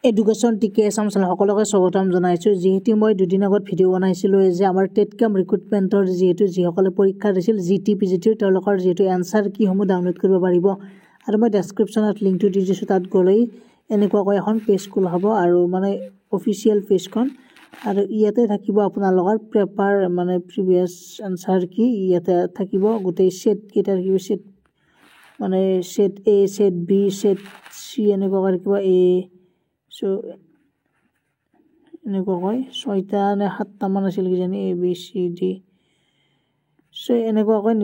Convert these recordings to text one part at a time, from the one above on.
Education টিকে Assam channel সকলোকে স্বাগতম জনাইছোঁ। যিহেতু মই দুদিন আগত ভিডিঅ' বনাইছিলোঁ যে আমাৰ টেটকাম ৰিক্ৰুটমেণ্টৰ যিসকলে পৰীক্ষা দিছিল GT PGT তেওঁলোকৰ এনচাৰ কিসমূহ ডাউনলোড কৰিব পাৰিব আৰু মই ডেছক্ৰিপশ্যনত লিংকটো দি দিছোঁ। তাত গ'লেই এনেকুৱাকৈ এখন পেজ খোলা হ'ব আৰু অফিচিয়েল পেজখন আৰু ইয়াতে থাকিব আপোনালোকৰ পেপাৰ প্ৰিভিয়াছ এনচাৰ কি ইয়াতে থাকিব গোটেই সেট কেইটা থাকিব set A set B set C এনেকুৱাকৈ থাকিব A সো এনেকুৱাকৈ 6টা নে 7টা মান আছিল কিজানি A B C D so এনেকুৱাকৈ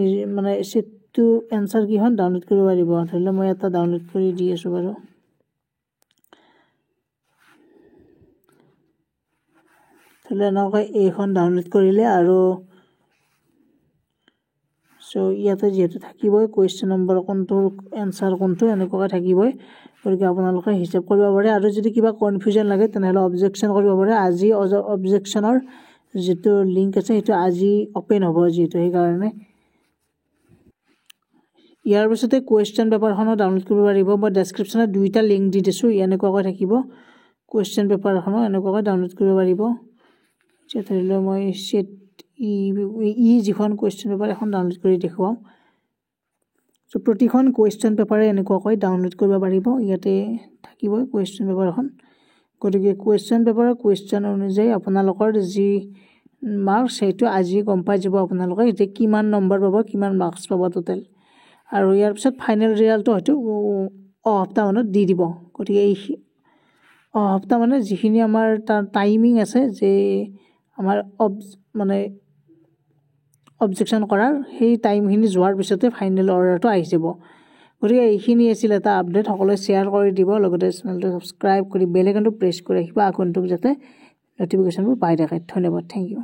সেটটো এনচাৰ কিখন ডাউনলোড কৰিব পাৰিব। ধৰি লওক মই এটা ডাউনলোড কৰি দি আছোঁ বাৰু। ধৰি লওক এনেকুৱাকৈ এইখন ডাউনলোড কৰিলে আৰু সো ইয়াতে যিহেতু থাকিবই কুৱেশ্যন নম্বৰ কোনটো এনচাৰ কোনটো এনেকুৱাকৈ থাকিবই, গতিকে আপোনালোকে হিচাপ কৰিব পাৰে আৰু যদি কিবা কনফিউজন লাগে তেনেহ'লে অবজেকশ্যন কৰিব পাৰে। আজি অবজেকশ্যনৰ যিটো লিংক আছে সেইটো আজি অপেন হ'ব, যিহেতু সেইকাৰণে ইয়াৰ পিছতে কুৱেশ্যন পেপাৰখনো ডাউনলোড কৰিব পাৰিব। মই ডেছক্ৰিপশ্যনত 2টা লিংক দি দিছোঁ, এনেকুৱাকৈ থাকিব। কুৱেশ্যন পেপাৰখনো এনেকুৱাকৈ ডাউনলোড কৰিব পাৰিব। এতিয়া ধৰি লওক মই সেট যিখন কুৱেশ্যন পেপাৰ এখন ডাউনলোড কৰি দেখুৱাওঁ। চ' প্ৰতিখন কুৱেশ্যন পেপাৰে এনেকুৱাকৈ ডাউনলোড কৰিব পাৰিব। ইয়াতে থাকিবই কুৱেশ্যন পেপাৰখন, গতিকে কুৱেশ্যন পেপাৰৰ কুৱেশ্যন অনুযায়ী আপোনালোকৰ যি মাৰ্কছ সেইটো আজি গম পাই যাব আপোনালোকে এতিয়া কিমান নম্বৰ পাব, কিমান মাৰ্কছ পাব টোটেল। আৰু ইয়াৰ পিছত ফাইনেল ৰিজাল্টটো হয়তো অহা দি দিব। গতিকে এই অহা সপ্তাহ যিখিনি আমাৰ তাৰ টাইমিং আছে যে আমাৰ অবজেকশ্যন কৰাৰ সেই টাইমখিনি যোৱাৰ পিছতে ফাইনেল অৰ্ডাৰটো আহি যাব। গতিকে এইখিনি আছিল এটা আপডেট। সকলোৱে শ্বেয়াৰ কৰি দিব, লগতে চেনেলটো ছাবস্ক্ৰাইব কৰি বেল আইকনটো প্ৰেছ কৰি ৰাখিব আগন্তুক যাতে নটিফিকেশ্যনবোৰ পাই থাকে। ধন্যবাদ, থেংক ইউ।